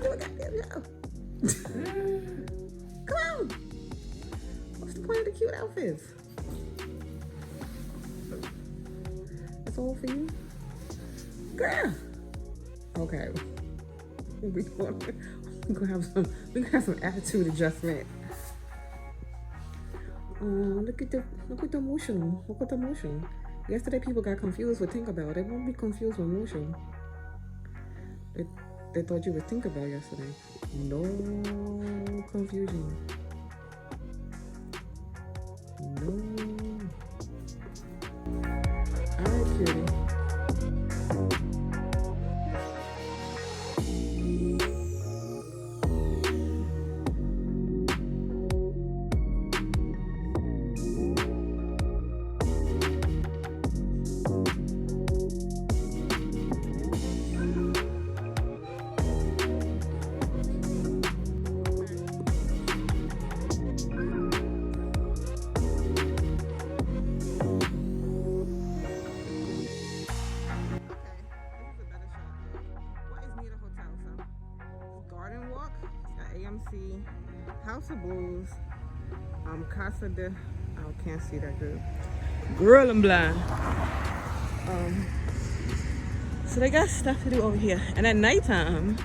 Do a goddamn job. Come on. What's the point of the cute outfits? That's all for you? Girl. Okay. We're gonna have some attitude adjustment. Look at the motion. Look at the motion. Yesterday people got confused with Tinkerbell. They won't be confused with motion. They thought you were Tinkerbell yesterday. No confusion. No. Alright, cutie. House of Blues, Casa de, oh, can't see that good. Girl, I'm blind. So they got stuff to do over here. And at nighttime,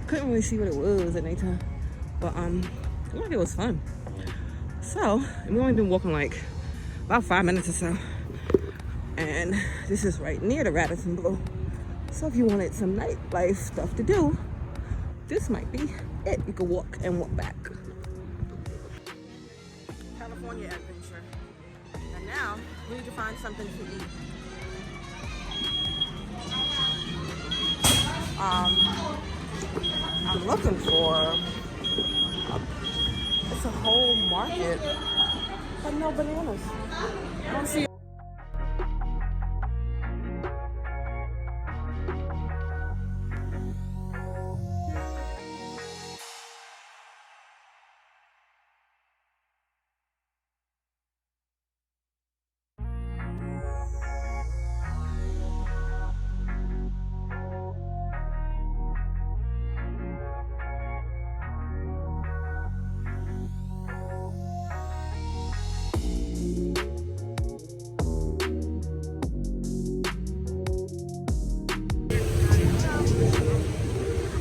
couldn't really see what it was at nighttime. But it looked like it was fun. So, and we've only been walking like about 5 minutes or so. And this is right near the Radisson Blu. So if you wanted some nightlife stuff to do, this might be it. You could walk and walk back. California Adventure. And now we need to find something to eat. I'm looking for it's a whole market, but no bananas. I don't see.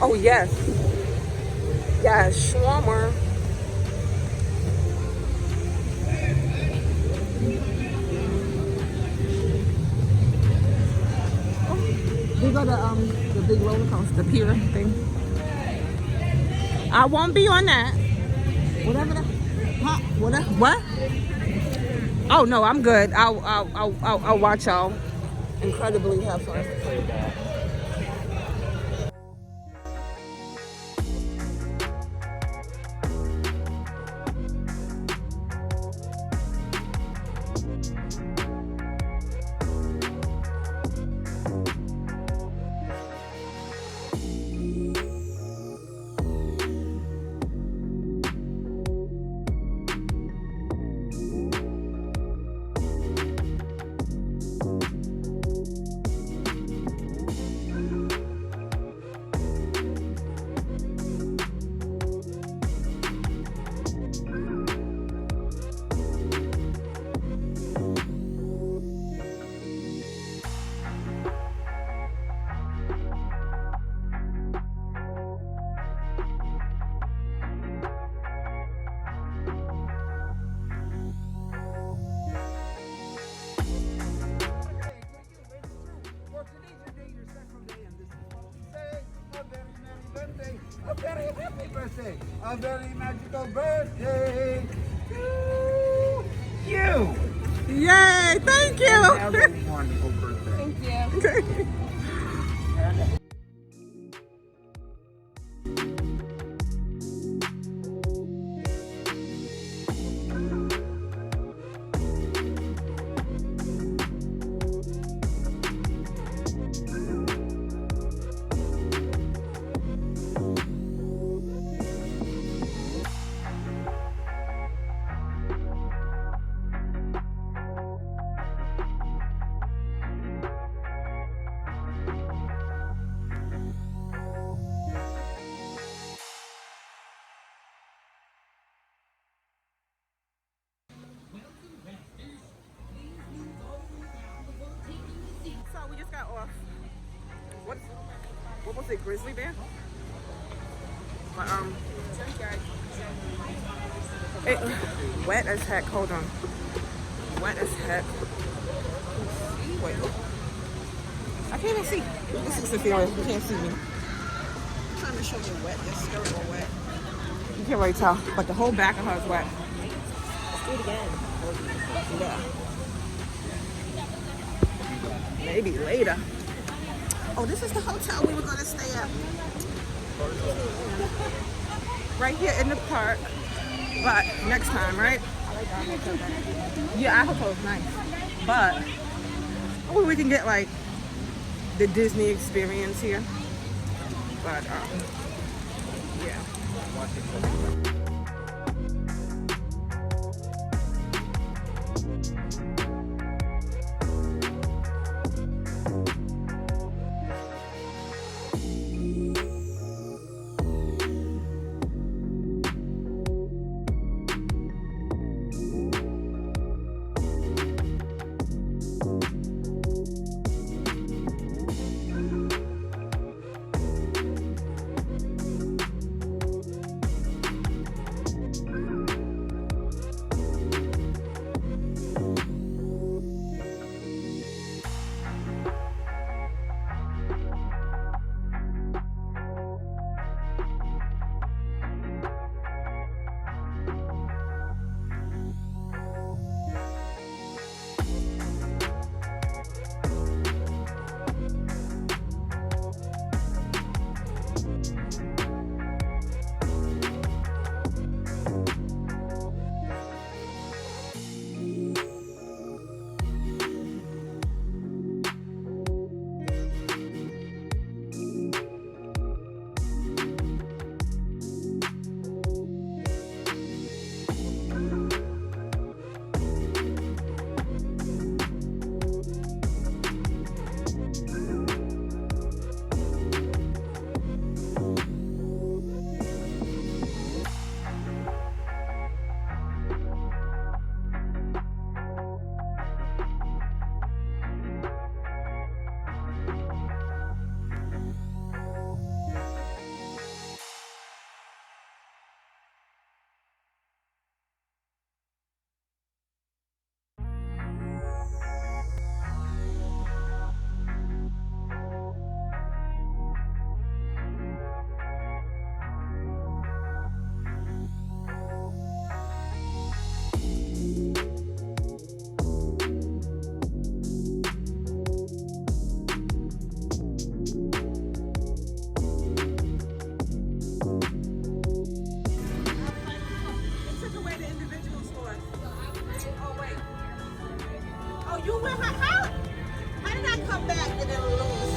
Oh yes, yes, shawarma. We got the big roller coaster pier thing. I won't be on that. Whatever that. Huh? What? Oh no, I'm good. I'll watch y'all incredibly have fun. A very happy birthday, a very magical birthday to you. Yay! Thank you. Have a wonderful birthday. Thank you. What's it, grizzly bear? But it, wet as heck. Hold on. Wet as heck. Wait. I can't even see. This is Saphiras. You can't see me. I'm trying to show you wet. This skirt or wet. You can't really tell, but the whole back of her is wet. Let's do it again. Yeah. Maybe later. Oh, this is the hotel we were gonna stay at. Right here in the park. But next time, right? Yeah, our hotel is nice. But oh, we can get like the Disney experience here. But yeah. You went how did I come back and then lose?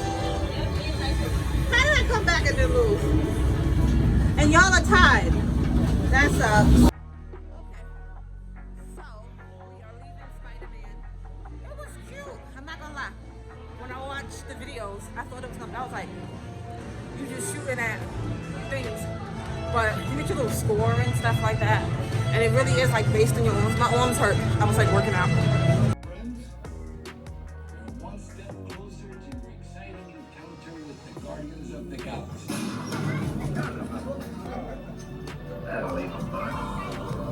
How did I come back and then lose? And y'all are tied. That's okay. So we are leaving Spider-Man. It was cute. I'm not gonna lie. When I watched the videos, I thought it was something. I was like, you just shooting at things. But you get your little score and stuff like that. And it really is like based on your arms. My arms hurt. I was like working out.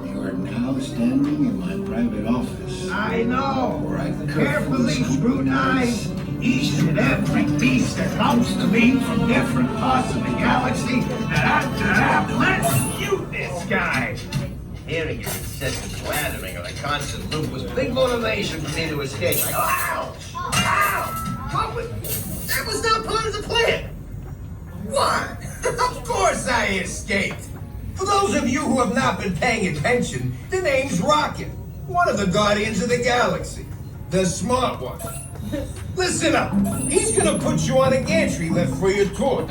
You are now standing in my private office. I know. Where I Carefully scrutinize each and every piece that comes to me from different parts of the galaxy let's shoot this guy. Hearing your incessant slathering on a constant loop was big motivation for me to escape. Like, ow! Ow! That was not part of the plan! What? Of course I escaped! For those of you who have not been paying attention, the name's Rocket, one of the Guardians of the Galaxy. The smart one. Listen up. He's gonna put you on a gantry lift for your tour.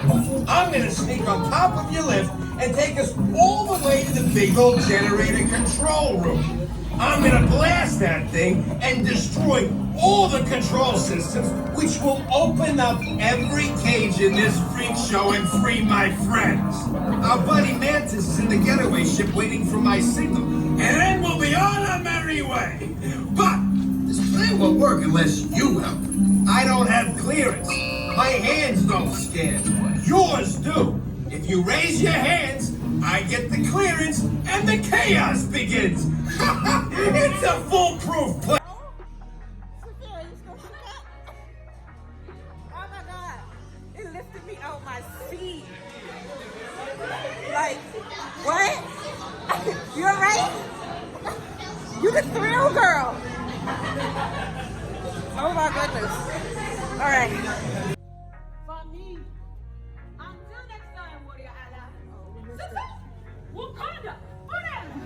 I'm gonna sneak on top of your lift and take us all the way to the big old generator control room. I'm gonna blast that thing and destroy all the control systems, which will open up every cage in this freak show and free my friends. Our buddy Mantis is in the getaway ship waiting for my signal, and then we'll be on our merry way. But this plan won't work unless you help. I don't have clearance. My hands don't scan. Yours do. If you raise your hands, I get the clearance and the chaos begins. It's a foolproof plan. Saphira, you still shook up? Oh my God. It lifted me out my seat. Like, what? You alright? You the thrill girl. Oh my goodness. All right. For me, until next time, Warrior Allah. Wakanda, forever.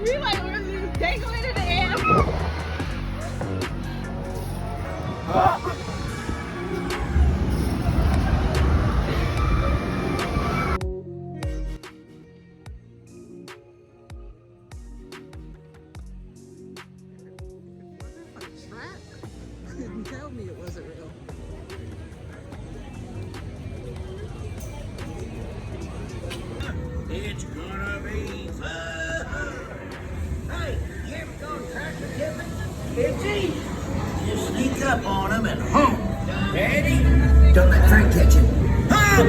We like really dangling in the air. Couldn't tell me it wasn't real. It's gonna be fun. Hey, you ever go tractor tipping? It's easy. Just sneak up on them and honk. Ready? Don't let Frank catch you. Honk!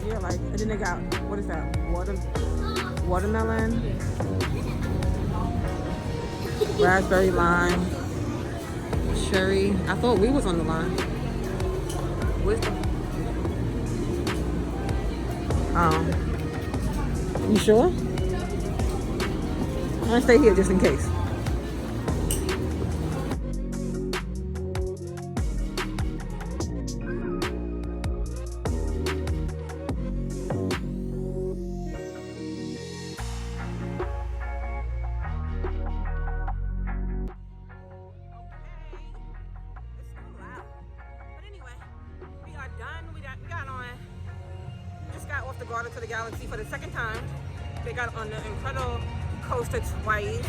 Yeah, like, and then they got, what is that? Watermelon, raspberry, lime, cherry. I thought we was on the line. Where's the? You sure? I'm gonna stay here just in case. The Guardians of the Galaxy for the second time. They got on the Incredible Coaster twice.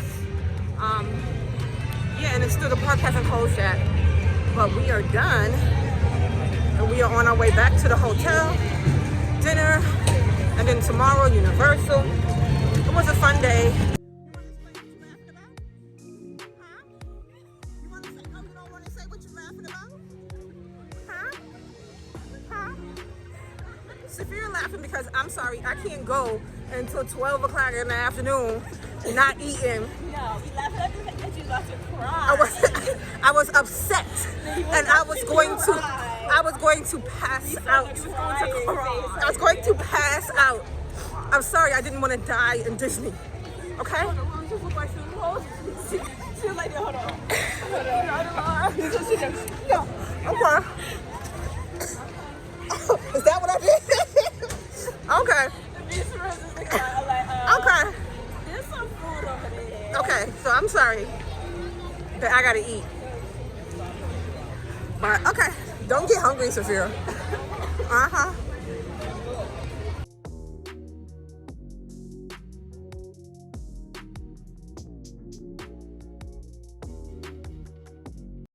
Yeah, and it's still, the park hasn't closed yet. But we are done. And we are on our way back to the hotel. Dinner. And then tomorrow, Universal. It was a fun day. Saphira laughing because I'm sorry, I can't go until 12 o'clock in the afternoon not eating. No, we laughed at the fact that you about to cry. I was upset and I was going to pass out. I was going to pass out. I'm sorry, I didn't want to die in Disney. Okay? She was like, hold on. Okay. Is that what I did? Okay. Okay. There's some food over there. Okay, so I'm sorry that I gotta eat. But okay, don't get hungry, Saphira. Uh-huh.